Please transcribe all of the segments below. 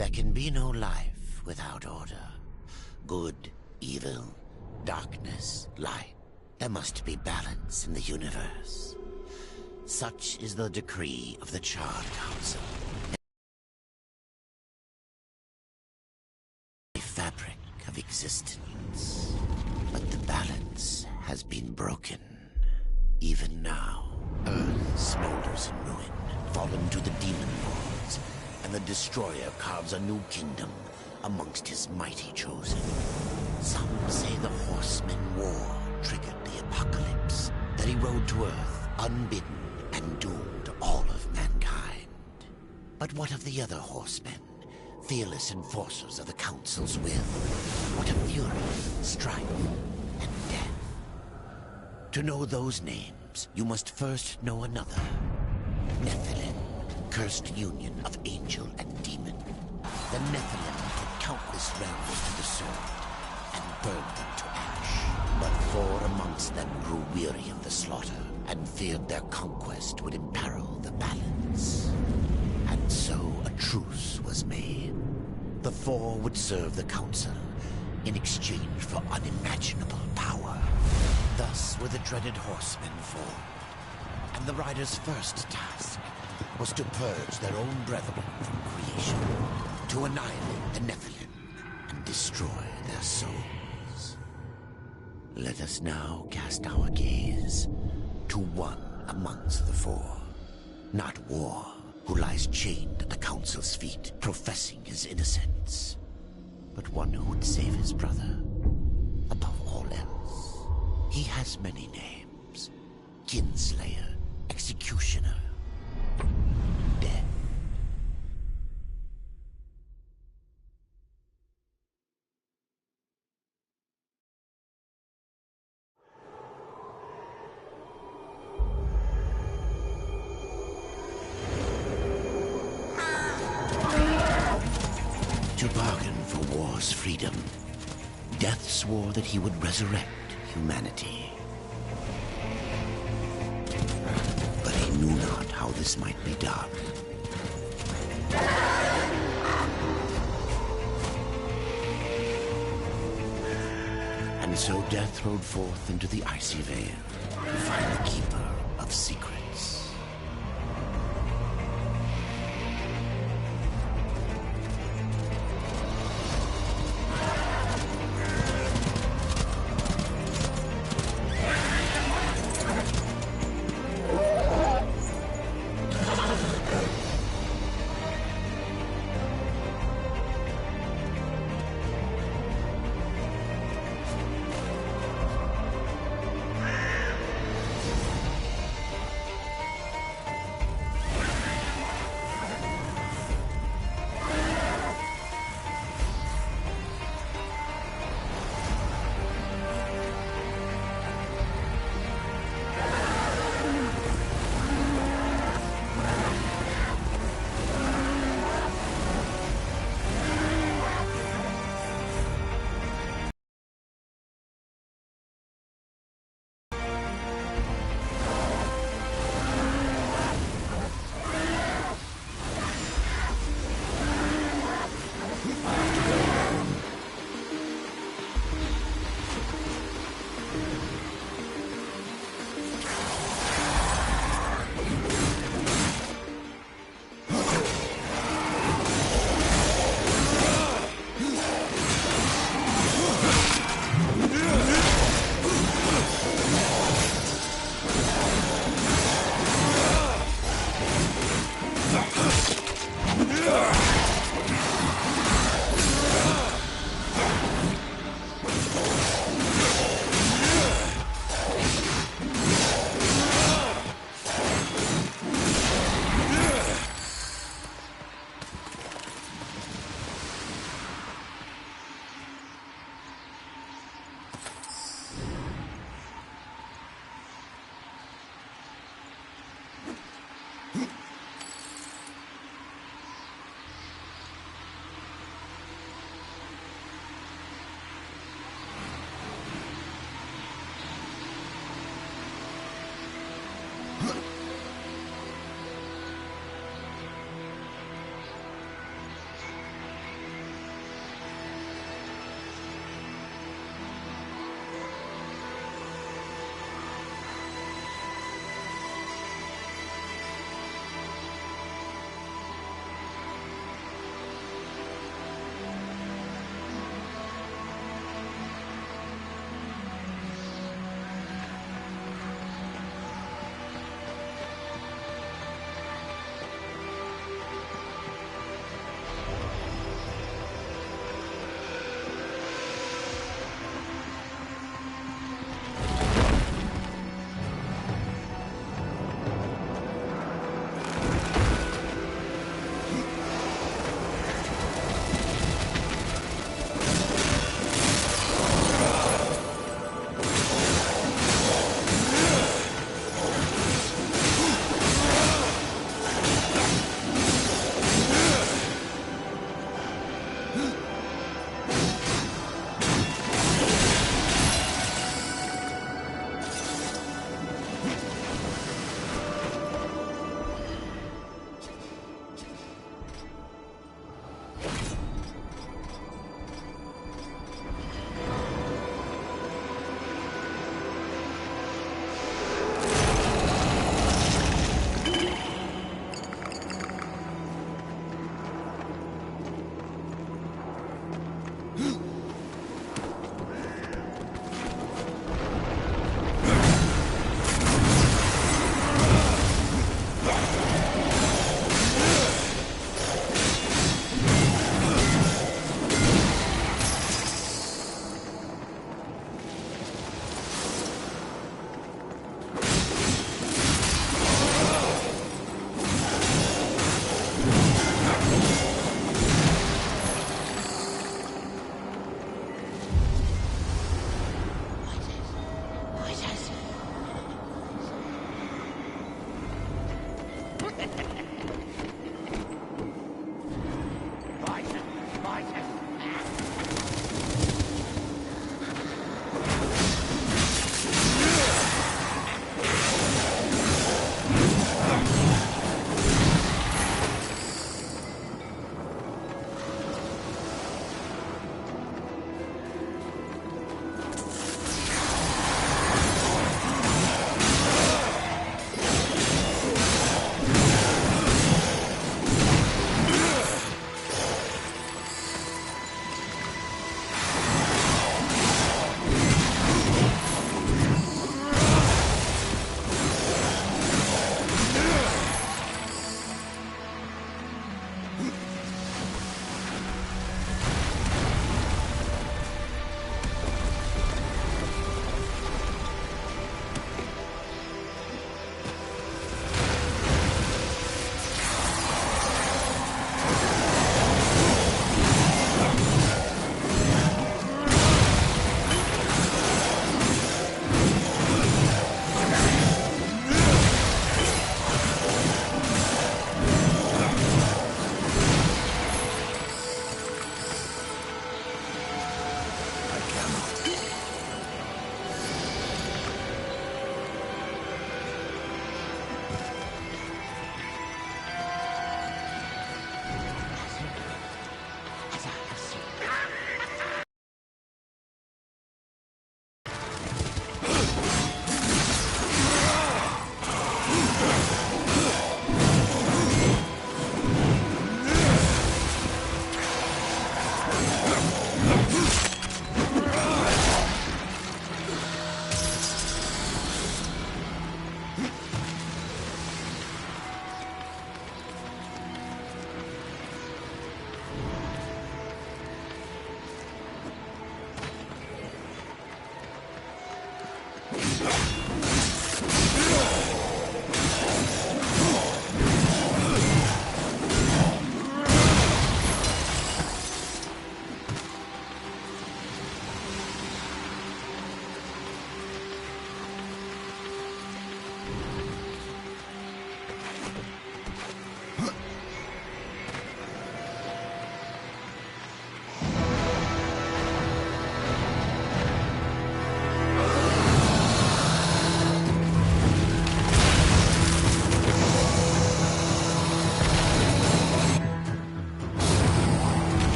There can be no life without order. Good, evil, darkness, light. There must be balance in the universe. Such is the decree of the Charred Council. A fabric of existence. But the balance has been broken. Even now, Earth smolders in ruin, fallen to the demon lords, and the Destroyer carves a new kingdom amongst his mighty chosen. Some say the Horsemen War triggered the apocalypse, that he rode to Earth unbidden and doomed all of mankind. But what of the other Horsemen, fearless enforcers of the Council's will? What of fury, strife, and death? To know those names, you must first know another. Nephilim, cursed union of angel and demon. The Nephilim took countless realms to the sword and burned them to ash. But 4 amongst them grew weary of the slaughter and feared their conquest would imperil the balance. And so a truce was made. The 4 would serve the Council in exchange for unimaginable power. Thus were the dreaded Horsemen formed, and the Riders' first task was to purge their own brethren from creation, to annihilate the Nephilim and destroy their souls. Let us now cast our gaze to one amongst the 4, not War, who lies chained at the Council's feet, professing his innocence, but one who would save his brother above all else. He has many names: Kinslayer, Executioner, Death. To bargain for war's freedom, Death swore that he would resurrect humanity. But he knew not how this might be done. And so Death rode forth into the icy veil to find the Keeper of Secrets.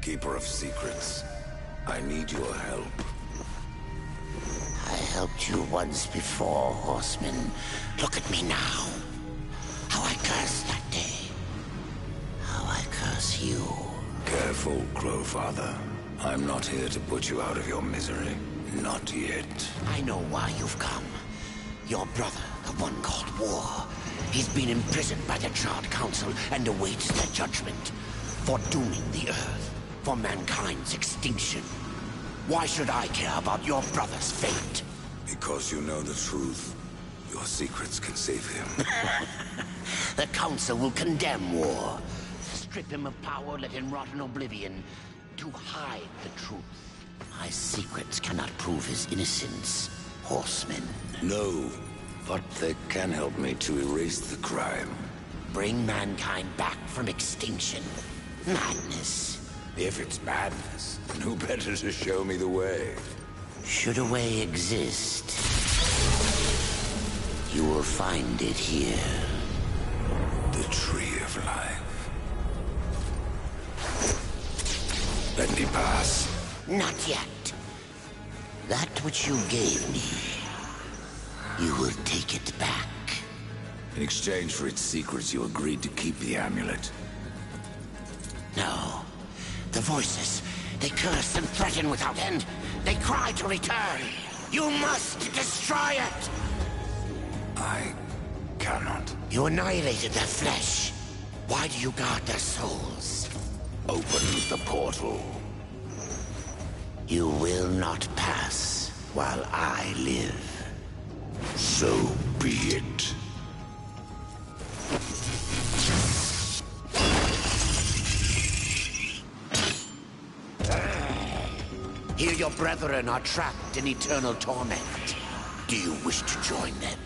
Keeper of secrets, I need your help. I helped you once before, Horseman. Look at me now. How I cursed that day. How I curse you. Careful, Crowfather. I'm not here to put you out of your misery. Not yet. I know why you've come. Your brother, the one called War, he's been imprisoned by the Charred Council and awaits their judgment for dooming the Earth, for mankind's extinction. Why should I care about your brother's fate? Because you know the truth. Your secrets can save him. The Council will condemn War. Strip him of power, let him rot in oblivion, to hide the truth. My secrets cannot prove his innocence, horsemen. No, but they can help me to erase the crime. Bring mankind back from extinction. Madness. If it's madness, then who better to show me the way? Should a way exist, you will find it here. The Tree of Life. Let me pass. Not yet. That which you gave me, you will take it back. In exchange for its secrets, you agreed to keep the amulet. No. The voices, they curse and threaten without end. They cry to return. You must destroy it! I cannot. You annihilated their flesh. Why do you guard their souls? Open the portal. You will not pass while I live. So be it. Here your brethren are trapped in eternal torment. Do you wish to join them?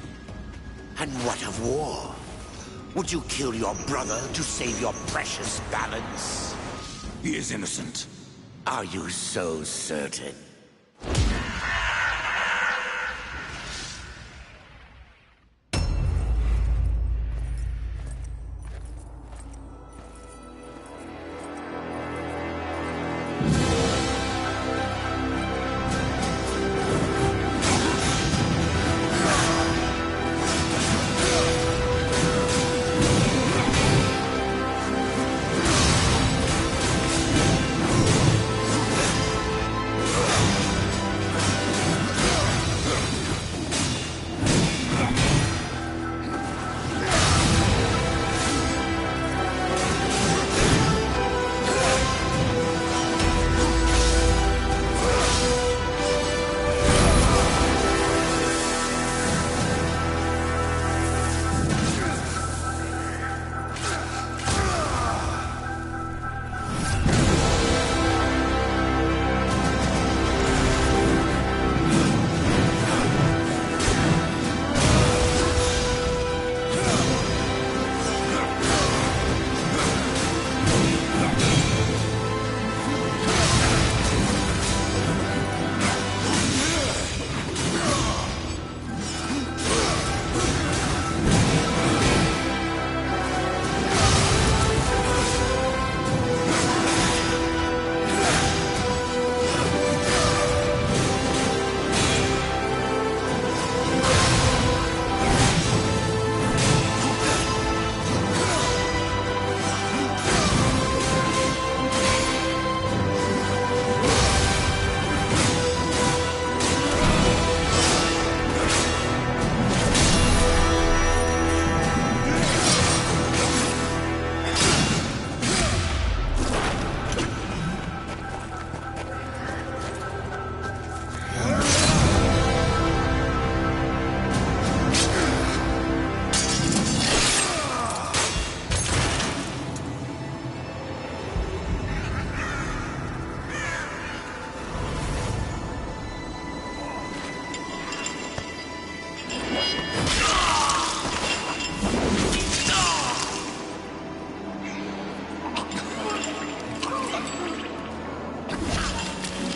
And what of War? Would you kill your brother to save your precious balance? He is innocent. Are you so certain?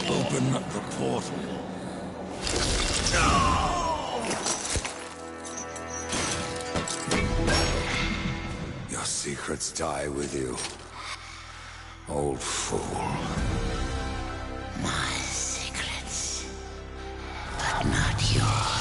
Open the portal. Your secrets die with you, old fool. My secrets, but not yours.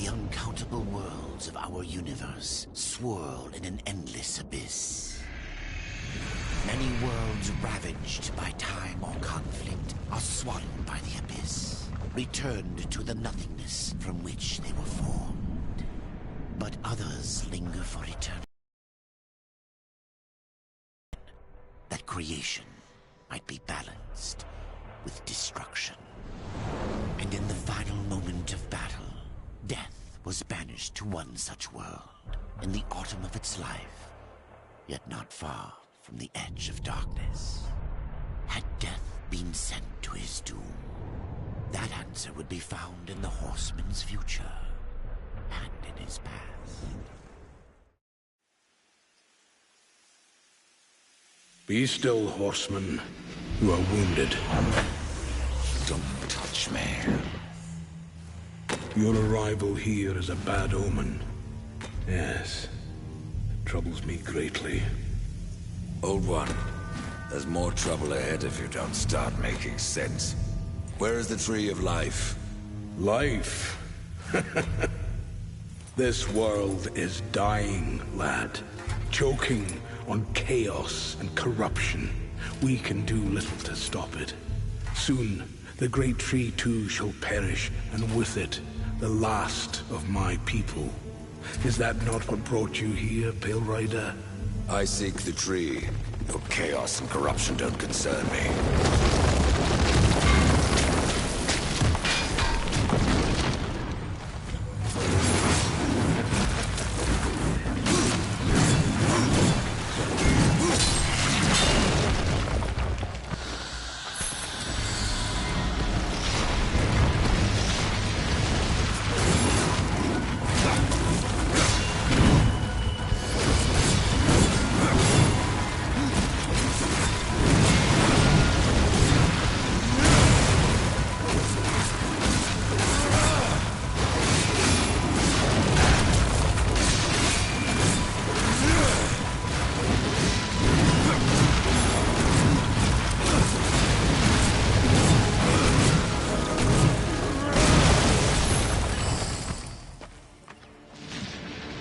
The uncountable worlds of our universe swirl in an endless abyss. Many worlds ravaged by time or conflict are swallowed by the abyss, returned to the nothingness from which they were formed. But others linger for eternity. That creation might be balanced with destruction. And in the final moment of battle, death was banished to one such world in the autumn of its life, yet not far from the edge of darkness. Had death been sent to his doom, that answer would be found in the horseman's future and in his past. Be still, horseman. You are wounded. Don't touch me. Your arrival here is a bad omen. Yes. It troubles me greatly. Old one, there's more trouble ahead if you don't start making sense. Where is the Tree of Life? Life? This world is dying, lad. Choking on chaos and corruption. We can do little to stop it. Soon, the great tree too shall perish, and with it, the last of my people. Is that not what brought you here, Pale Rider? I seek the tree. Your chaos and corruption don't concern me.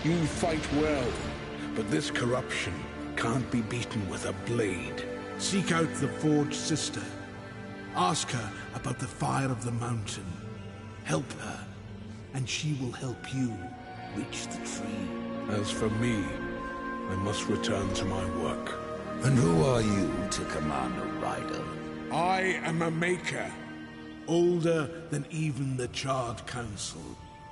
You fight well, but this corruption can't be beaten with a blade. Seek out the Forged Sister. Ask her about the fire of the mountain. Help her, and she will help you reach the tree. As for me, I must return to my work. And who are you to command a rider? I am a maker, older than even the Charred Council.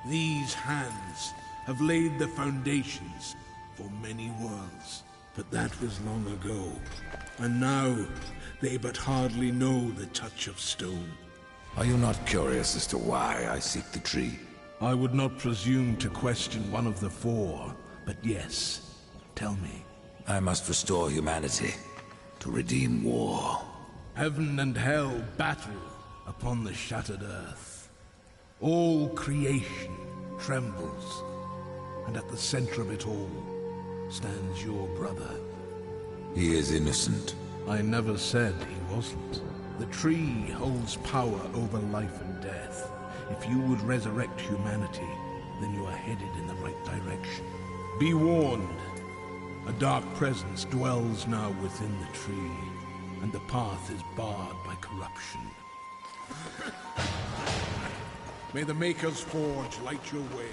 These hands have laid the foundations for many worlds. But that was long ago, and now they but hardly know the touch of stone. Are you not curious as to why I seek the tree? I would not presume to question one of the four, but yes, tell me. I must restore humanity, to redeem war. Heaven and hell battle upon the shattered earth. All creation trembles, and at the center of it all stands your brother. He is innocent. I never said he wasn't. The tree holds power over life and death. If you would resurrect humanity, then you are headed in the right direction. Be warned. A dark presence dwells now within the tree, and the path is barred by corruption. May the Maker's Forge light your way.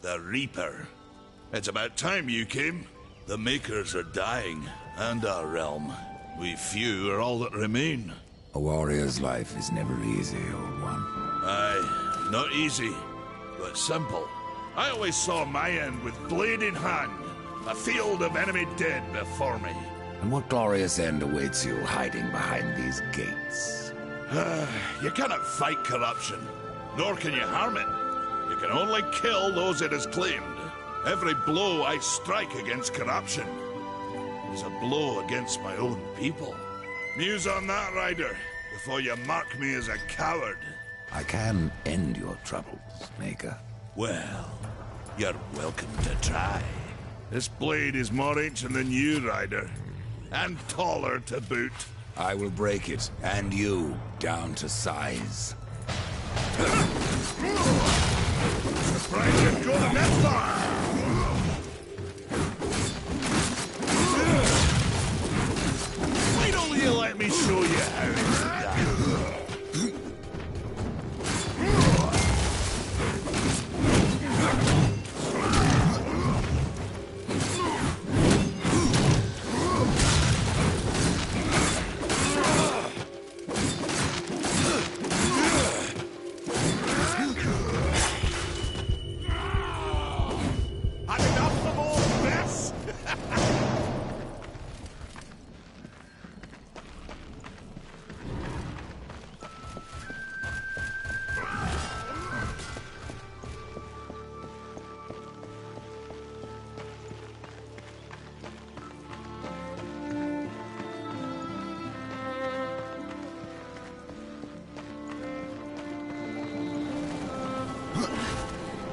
The Reaper. It's about time you came. The Makers are dying, and our realm. We few are all that remain. A warrior's life is never easy, old one. Aye, not easy, but simple. I always saw my end with blade in hand, a field of enemy dead before me. And what glorious end awaits you hiding behind these gates? You cannot fight corruption, nor can you harm it. You can only kill those it has claimed. Every blow I strike against corruption is a blow against my own people. Muse on that, Ryder, before you mark me as a coward. I can end your troubles, Maker. Well, you're welcome to try. This blade is more ancient than you, Ryder. And taller to boot. I will break it, and you, down to size. Surprised you'd go that far! Why don't you let me show you how it's done?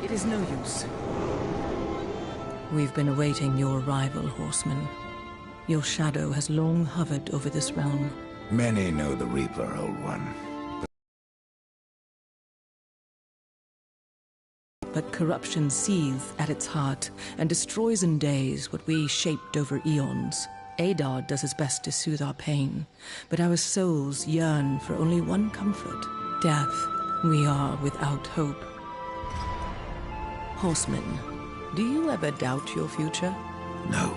It is no use. We've been awaiting your arrival, horseman. Your shadow has long hovered over this realm. Many know the Reaper, old one. But corruption seethes at its heart and destroys in days what we shaped over eons. Adar does his best to soothe our pain, but our souls yearn for only one comfort: death. We are without hope. Horseman, do you ever doubt your future? No.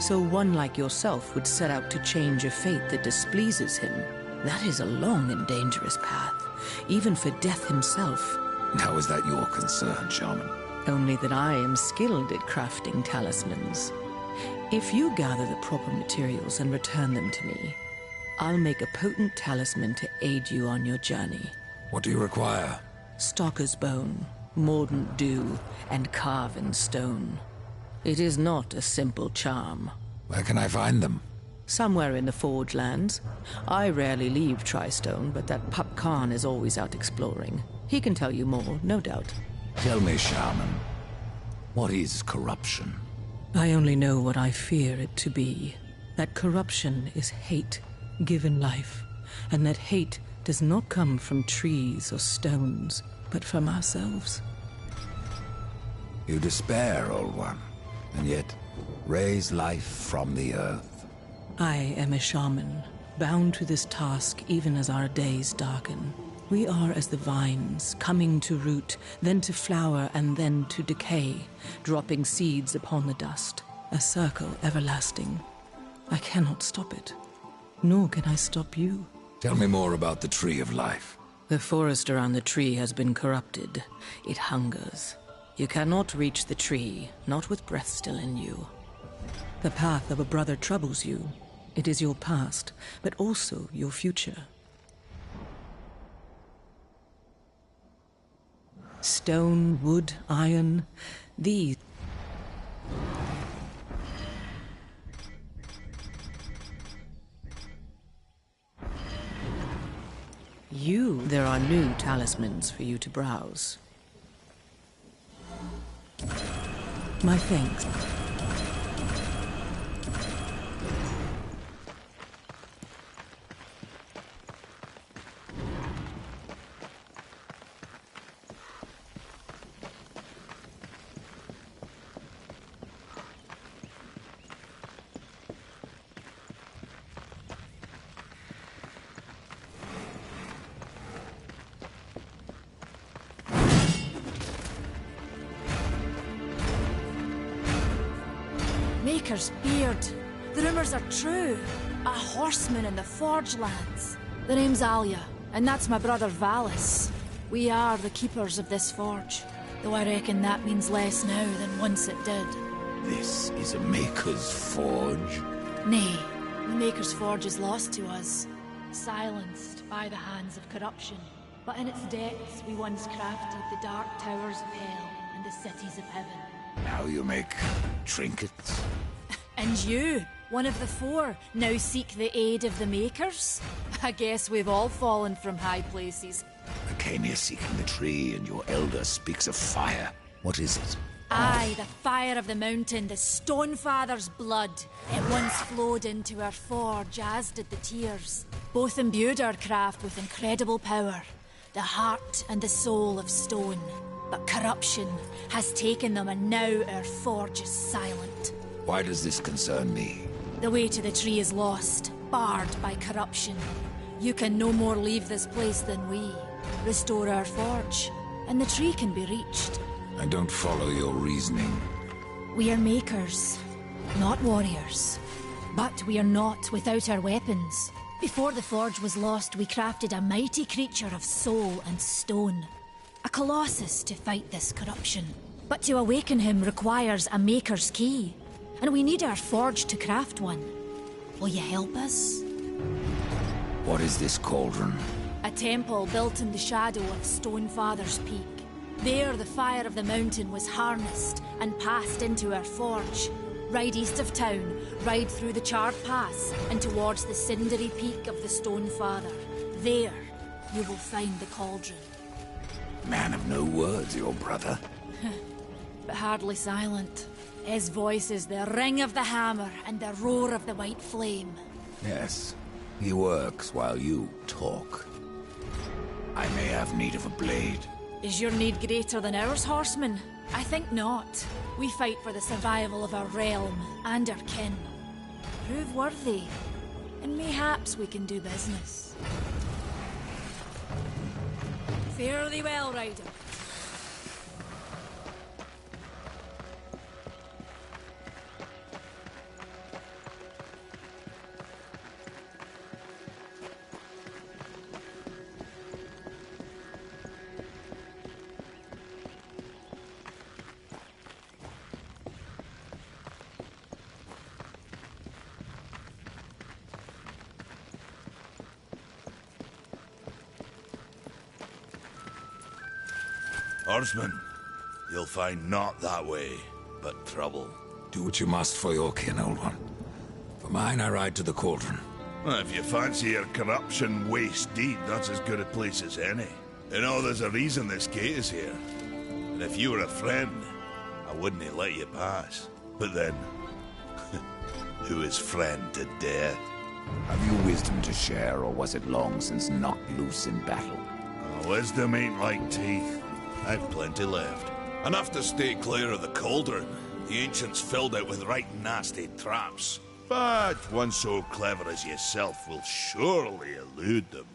So one like yourself would set out to change a fate that displeases him. That is a long and dangerous path, even for death himself. How is that your concern, Shaman? Only that I am skilled at crafting talismans. If you gather the proper materials and return them to me, I'll make a potent talisman to aid you on your journey. What do you require? Stalker's bone, mordant dew, and carven stone. It is not a simple charm. Where can I find them? Somewhere in the Forge Lands. I rarely leave Tristone, but that pup Khan is always out exploring. He can tell you more, no doubt. Tell me, Shaman, what is corruption? I only know what I fear it to be. That corruption is hate given life, and that hate does not come from trees or stones, but from ourselves. You despair, old one, and yet raise life from the earth. I am a shaman, bound to this task even as our days darken. We are as the vines, coming to root, then to flower, and then to decay, dropping seeds upon the dust, a circle everlasting. I cannot stop it, nor can I stop you. Tell me more about the Tree of Life. The forest around the tree has been corrupted. It hungers. You cannot reach the tree, not with breath still in you. The path of a brother troubles you. It is your past, but also your future. Stone, wood, iron, these. There are new talismans for you to browse. My thanks. Maker's beard. The rumors are true. A horseman in the Forge lands. The name's Alia, and that's my brother Valis. We are the keepers of this forge, though I reckon that means less now than once it did. This is a Maker's Forge? Nay, the Maker's Forge is lost to us, silenced by the hands of corruption. But in its depths we once crafted the dark towers of hell and the cities of heaven. Now you make trinkets? And you, one of the four, now seek the aid of the Makers? I guess we've all fallen from high places. I came here seeking the tree, and your elder speaks of fire. What is it? Aye, the fire of the mountain, the Stonefather's blood. It once flowed into our forge, as did the tears. Both imbued our craft with incredible power, the heart and the soul of stone. But corruption has taken them, and now our forge is silent. Why does this concern me? The way to the tree is lost, barred by corruption. You can no more leave this place than we. Restore our forge, and the tree can be reached. I don't follow your reasoning. We are makers, not warriors. But we are not without our weapons. Before the forge was lost, we crafted a mighty creature of soul and stone. A colossus to fight this corruption. But to awaken him requires a maker's key. And we need our forge to craft one. Will you help us? What is this cauldron? A temple built in the shadow of Stonefather's Peak. There, the fire of the mountain was harnessed and passed into our forge. Ride east of town, ride through the charred pass, and towards the cindery peak of the Stonefather. There, you will find the cauldron. Man of no words, your brother. But hardly silent. His voice is the ring of the hammer and the roar of the white flame. Yes, he works while you talk. I may have need of a blade. Is your need greater than ours, horseman? I think not. We fight for the survival of our realm and our kin. Prove worthy, and mayhaps we can do business. Fare thee well, rider. Horseman, you'll find naught that way, but trouble. Do what you must for your kin, old one. For mine, I ride to the cauldron. Well, if you fancy your corruption waste deed, that's as good a place as any. You know, there's a reason this gate is here. And if you were a friend, I wouldn't let you pass. But then, who is friend to death? Have you wisdom to share, or was it long since knocked loose in battle? Wisdom ain't like teeth. I've plenty left. Enough to stay clear of the cauldron. The ancients filled it with right nasty traps. But one so clever as yourself will surely elude them.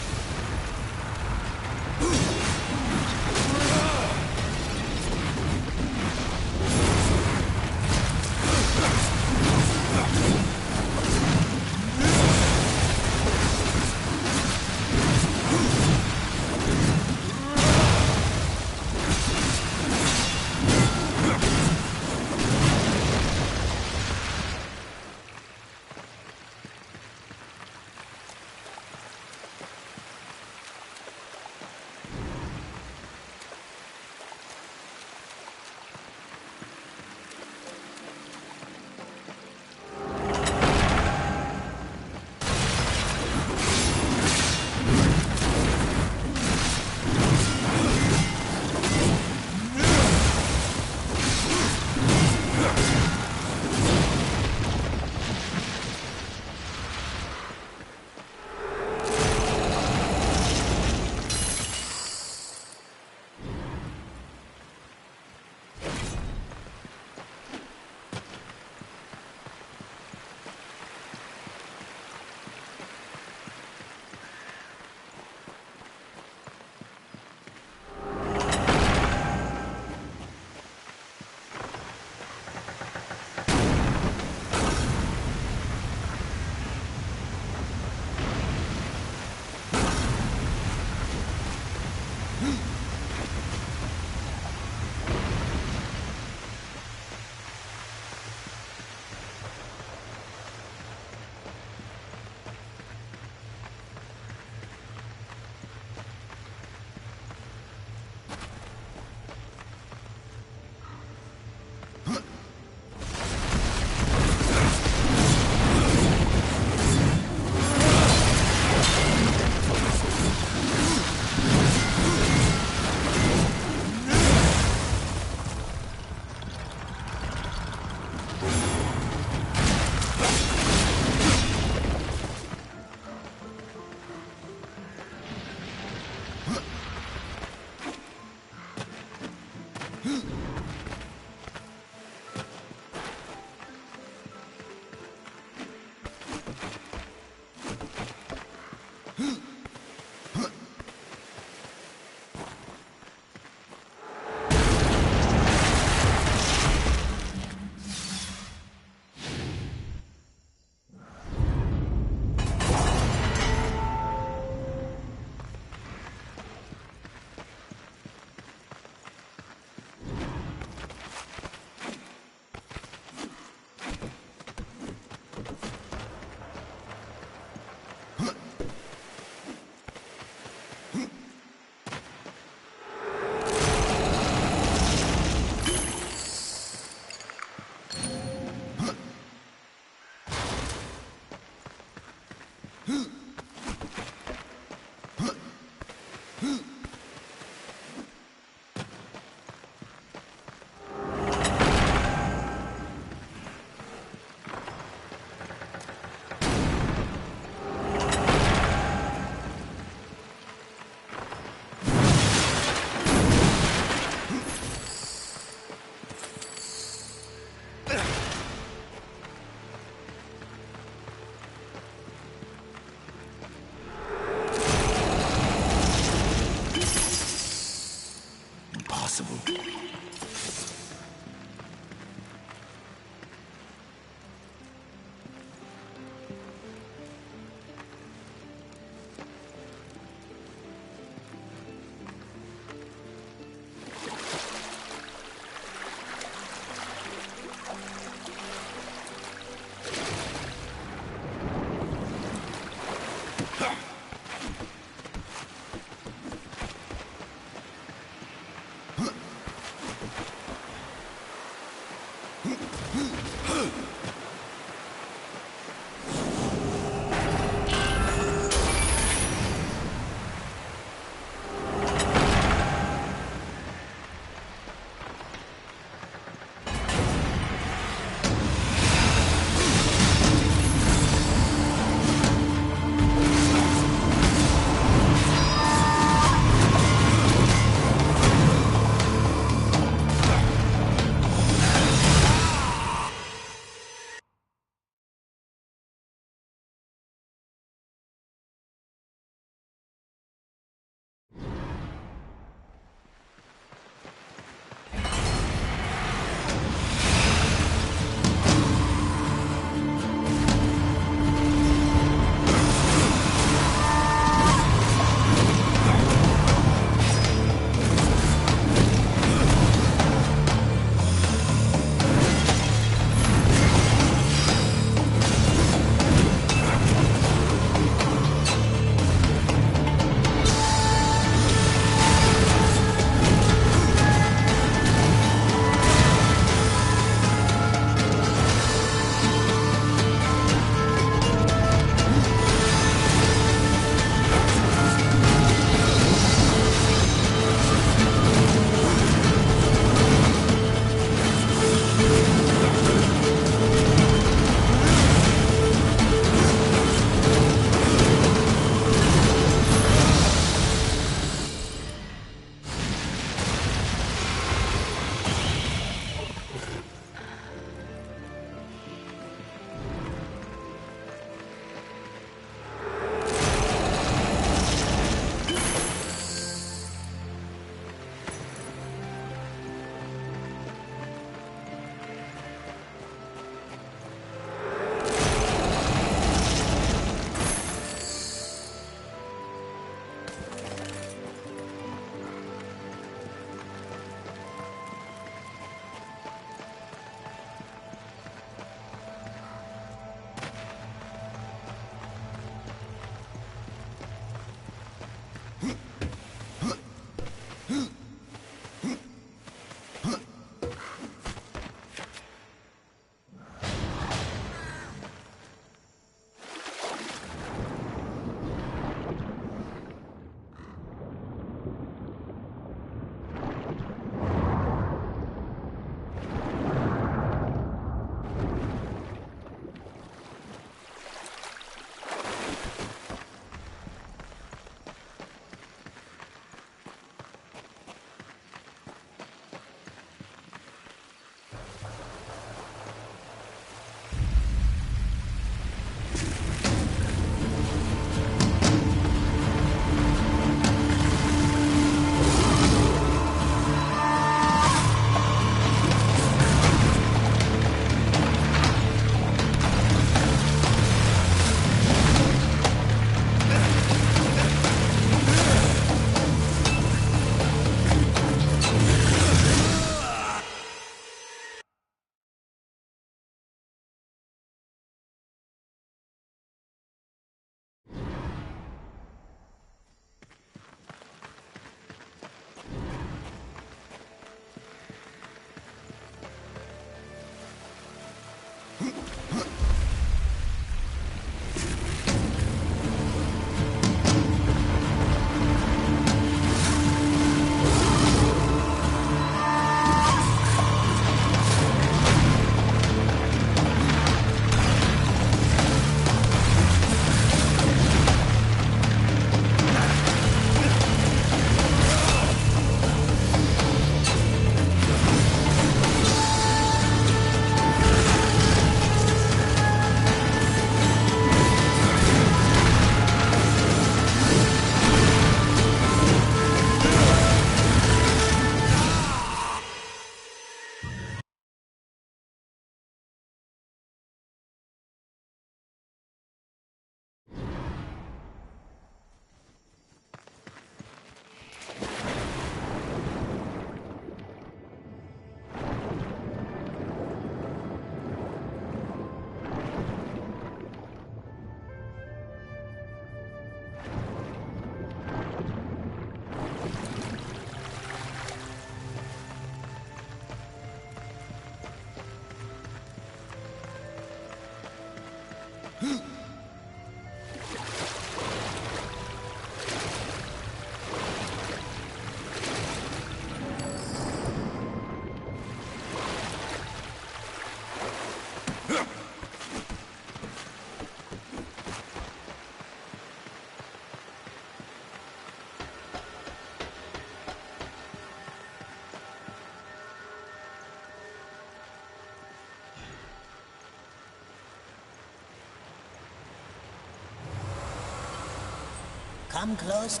Come close.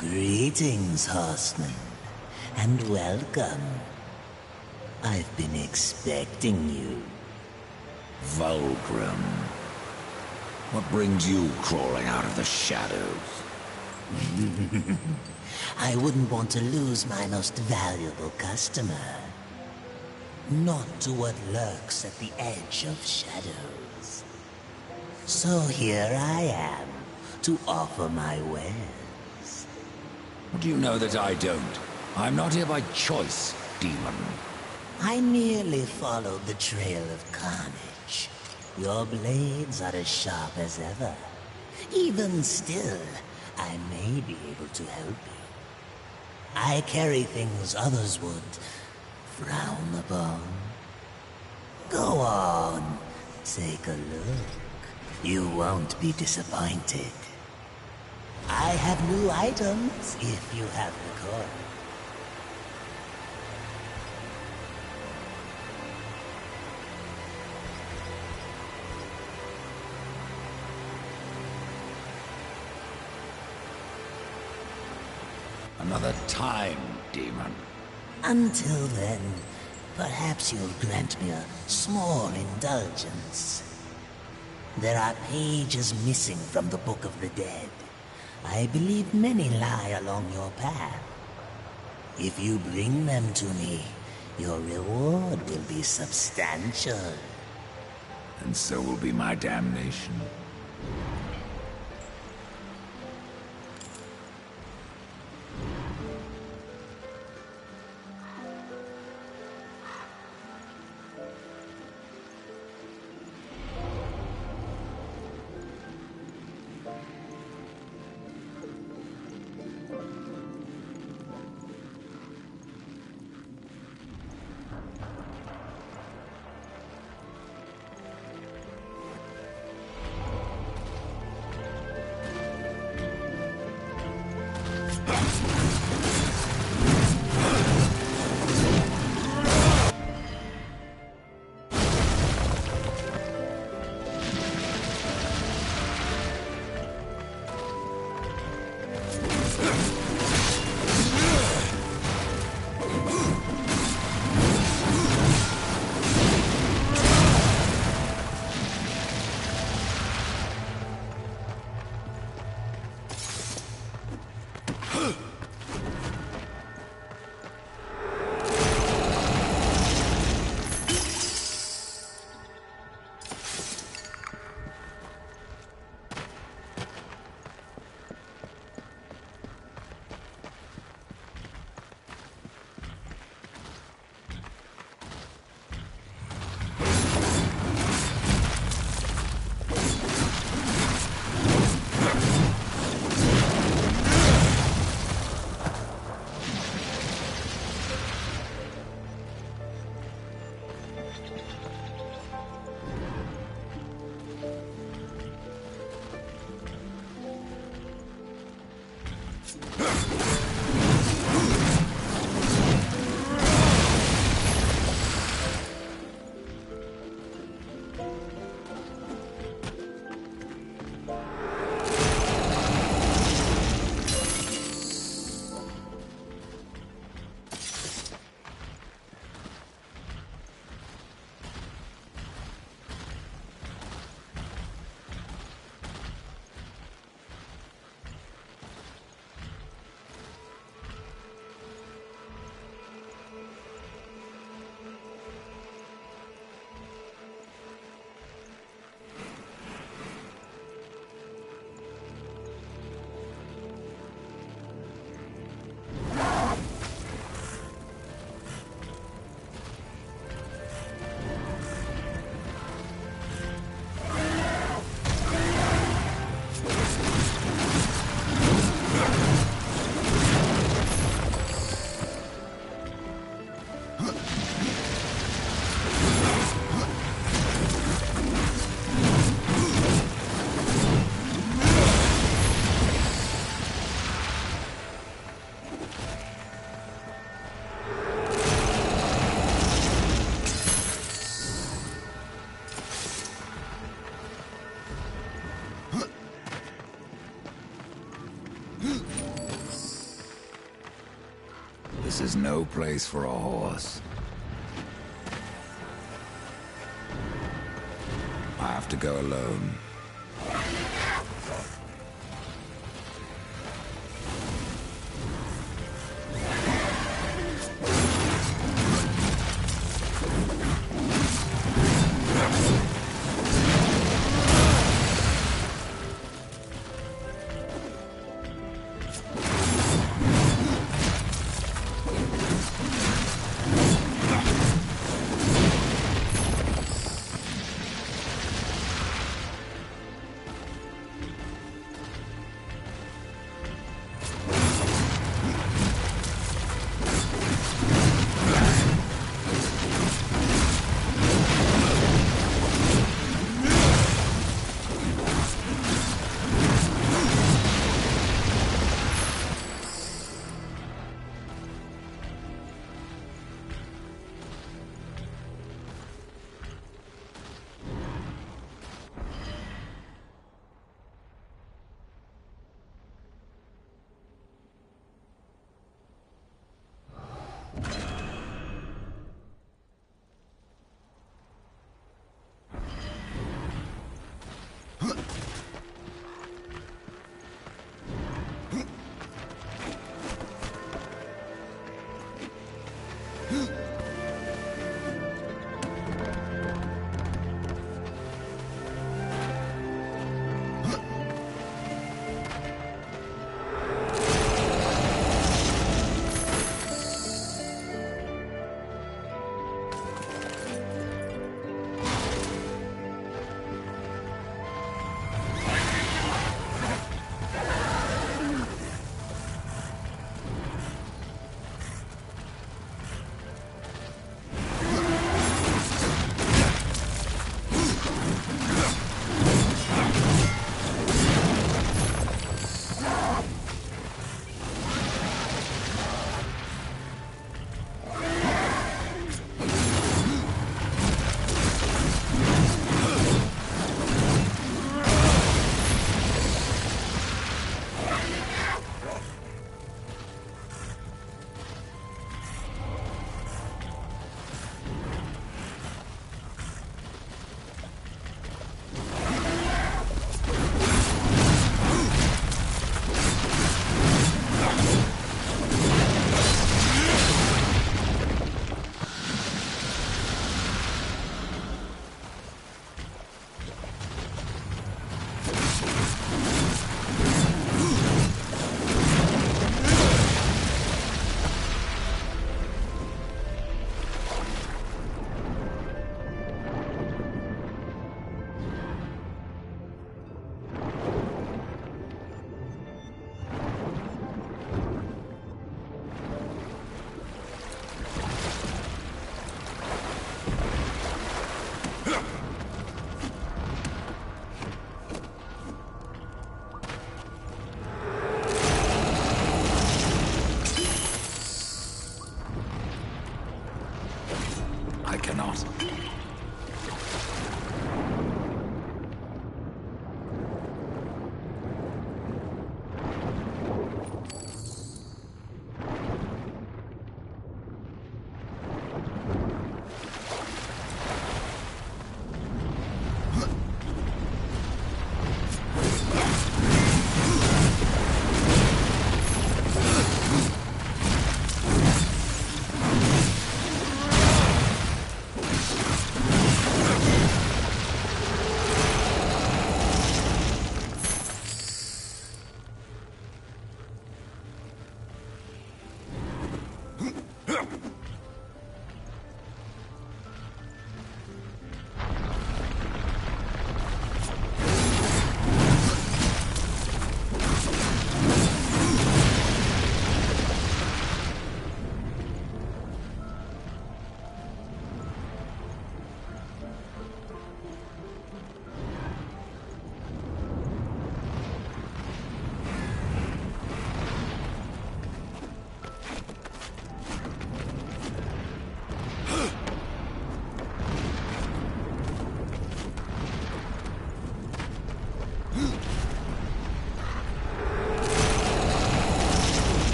Greetings, horseman, and welcome. I've been expecting you. Vulgrim. What brings you crawling out of the shadows? I wouldn't want to lose my most valuable customer. Not to what lurks at the edge of shadows. So here I am, to offer my wares. Do you know that I don't? I'm not here by choice, demon. I merely followed the trail of carnage. Your blades are as sharp as ever. Even still, I may be able to help you. I carry things others would frown upon. Go on, take a look. You won't be disappointed. I have new items if you have the coin. Another time, demon. Until then, perhaps you'll grant me a small indulgence. There are pages missing from the Book of the Dead. I believe many lie along your path. If you bring them to me, your reward will be substantial. And so will be my damnation. This is no place for a horse. I have to go alone.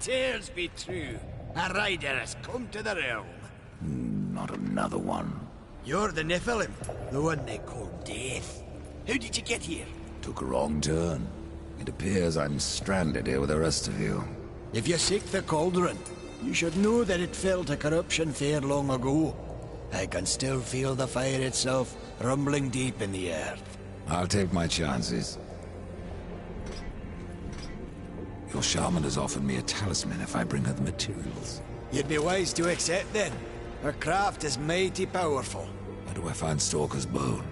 tears be true. A rider has come to the realm. Not another one. You're the Nephilim, the one they call Death. How did you get here? Took a wrong turn. It appears I'm stranded here with the rest of you. If you seek the cauldron, you should know that it fell to corruption fair long ago. I can still feel the fire itself rumbling deep in the earth. I'll take my chances. Your shaman has offered me a talisman if I bring her the materials. You'd be wise to accept then. Her craft is mighty powerful. Where do I find Stalker's bone?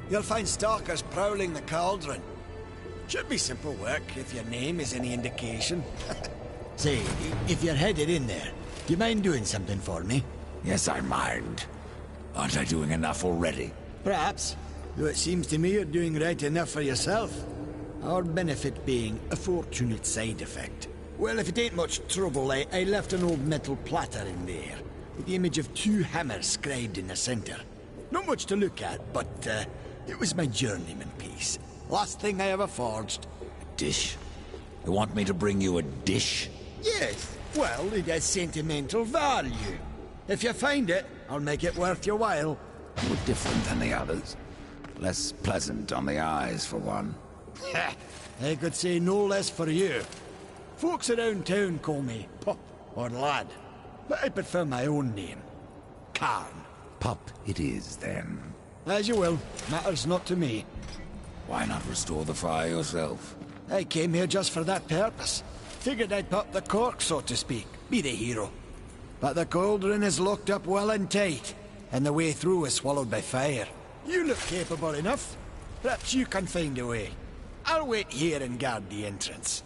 You'll find stalkers prowling the cauldron. Should be simple work if your name is any indication. Say, if you're headed in there, do you mind doing something for me? Yes, I mind. Aren't I doing enough already? Perhaps, though it seems to me you're doing right enough for yourself. Our benefit being a fortunate side effect. Well, if it ain't much trouble, I left an old metal platter in there, with the image of 2 hammers scribed in the center. Not much to look at, but it was my journeyman piece. Last thing I ever forged. A dish? You want me to bring you a dish? Yes, well, it has sentimental value. If you find it, I'll make it worth your while. You're different than the others. Less pleasant on the eyes, for one. I could say no less for you. Folks around town call me Pup or Lad, but I prefer my own name. Karn. Pup it is, then. As you will. Matters not to me. Why not restore the fire yourself? I came here just for that purpose. Figured I'd pop the cork, so to speak. Be the hero. But the cauldron is locked up well and tight, and the way through was swallowed by fire. You look capable enough. Perhaps you can find a way. I'll wait here and guard the entrance.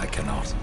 I cannot.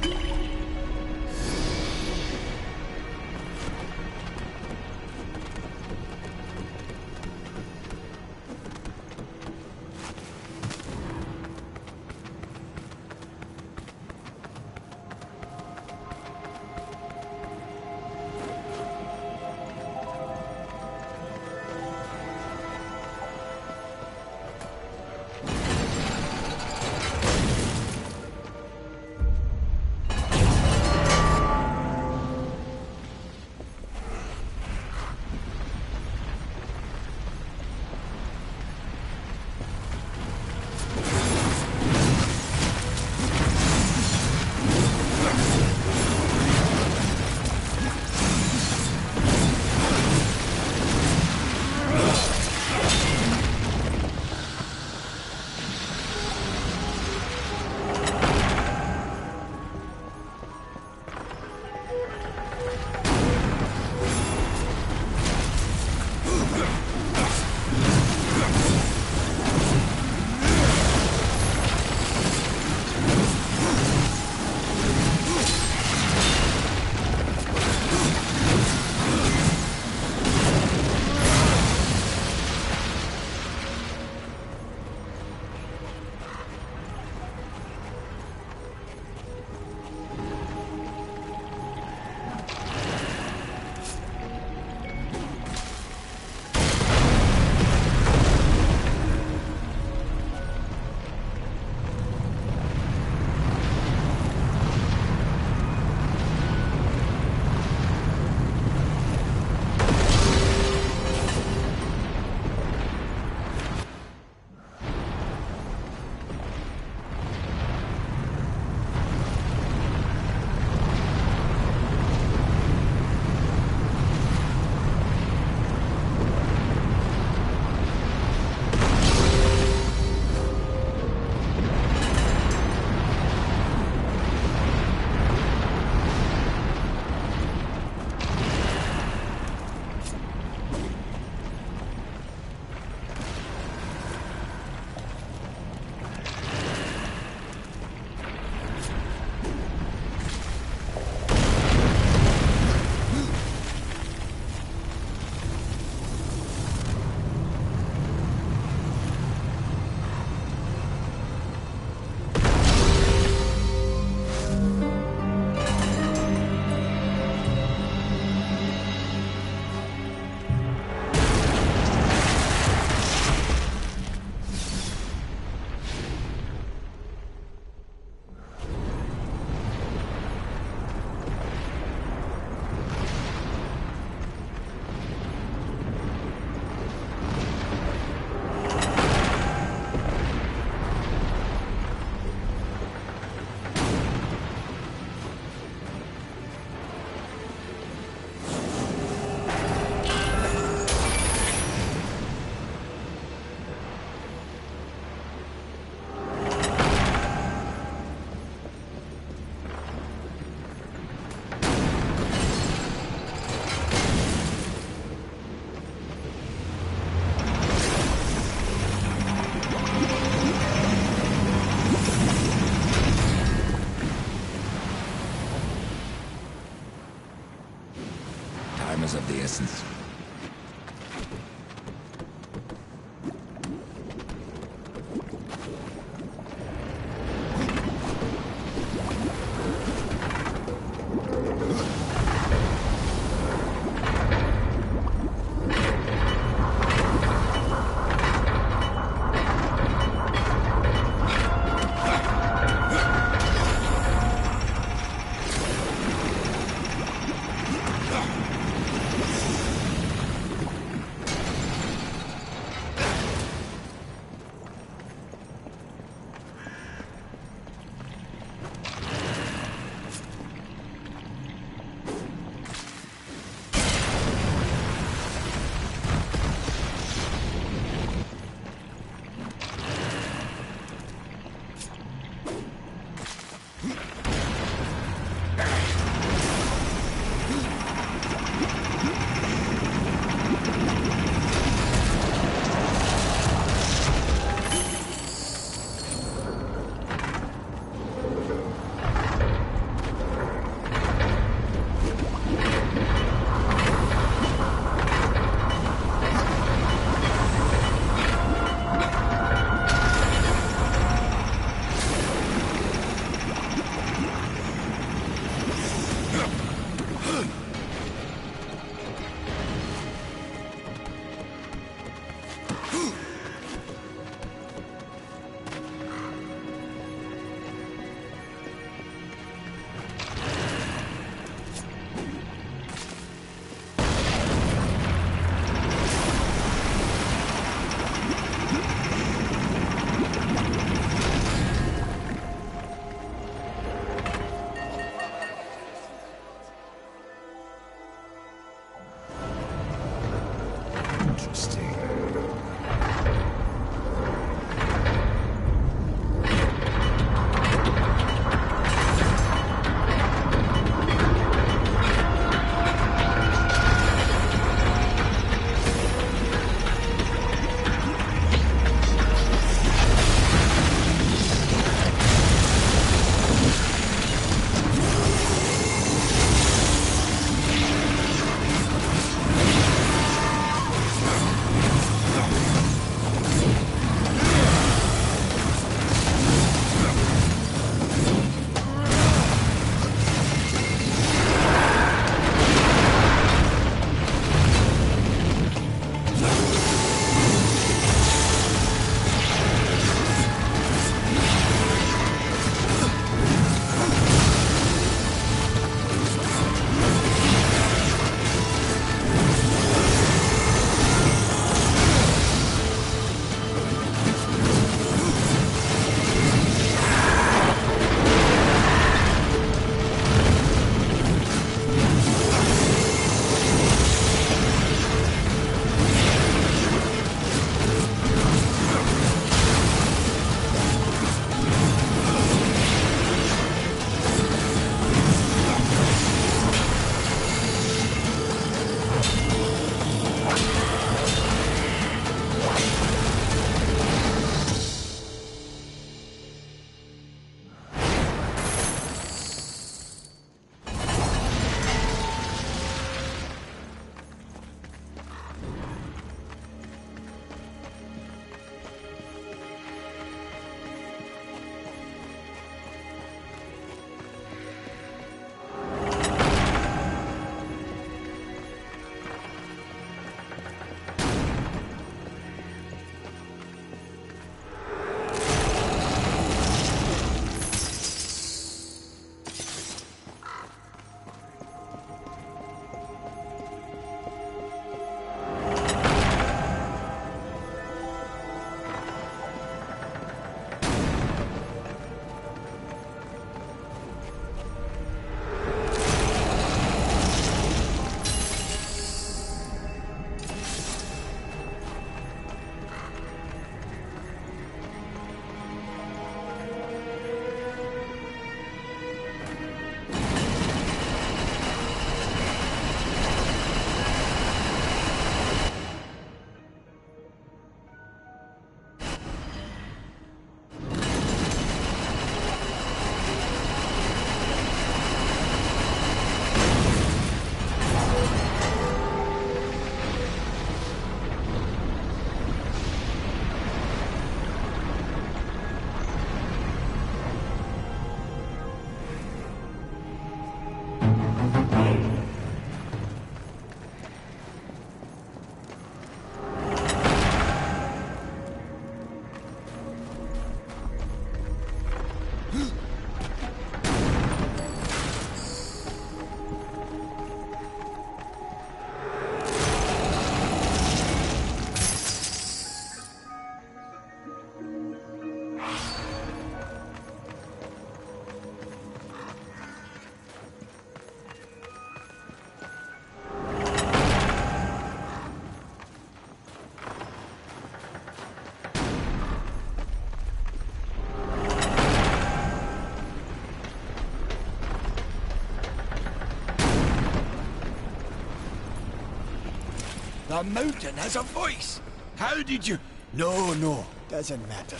The mountain has a voice! How did you... No, doesn't matter.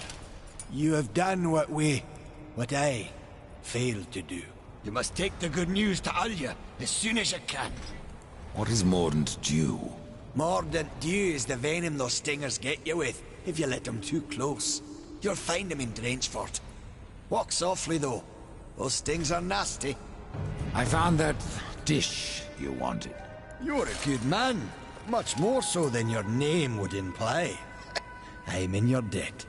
You have done what I failed to do. You must take the good news to Alya as soon as you can. What is Mordant dew? Mordant dew is the venom those stingers get you with, if you let them too close. You'll find them in Drangeforth. Walk softly, though. Those stings are nasty. I found that dish you wanted. You're a good man. Much more so than your name would imply. I'm in your debt.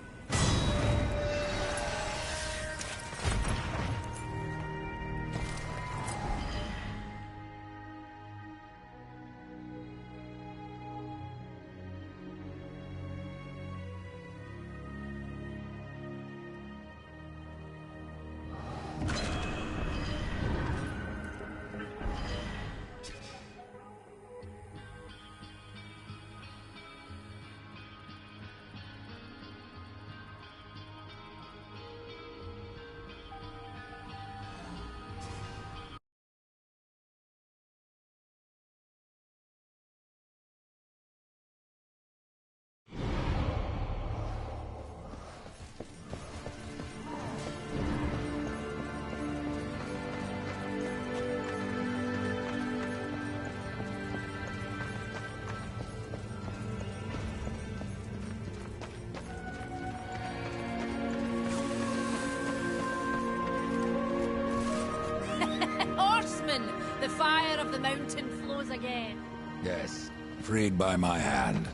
The fire of the mountain flows again. Yes, freed by my hand.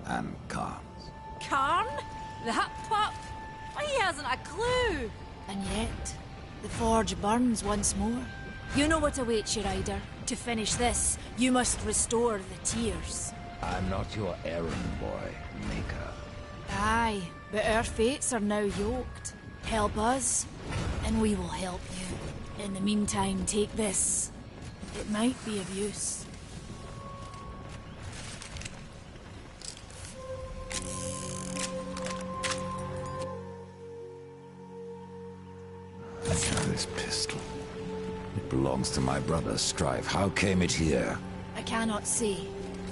And Khan's. Karn? That pup? He hasn't a clue. And yet, the forge burns once more. You know what awaits you, Ryder. To finish this, you must restore the tears. I'm not your errand boy, Maker. Aye, but our fates are now yoked. Help us, and we will help you. In the meantime, take this. It might be of use. This pistol. It belongs to my brother, Strife. How came it here? I cannot say,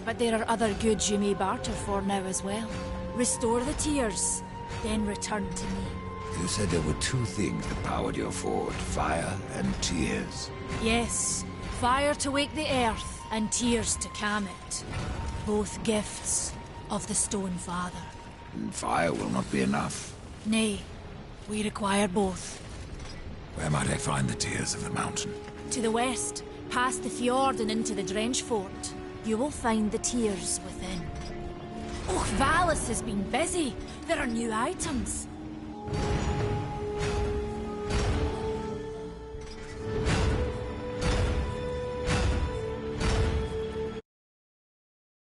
but there are other goods you may barter for now as well. Restore the tears, then return to me. You said there were two things that powered your forge, fire and tears. Yes, fire to wake the earth, and tears to calm it. Both gifts of the Stone Father. And fire will not be enough. Nay, we require both. Where might I find the tears of the mountain? To the west, past the fjord and into the Drangeforth, you will find the tears within. Oh, Valis has been busy. There are new items.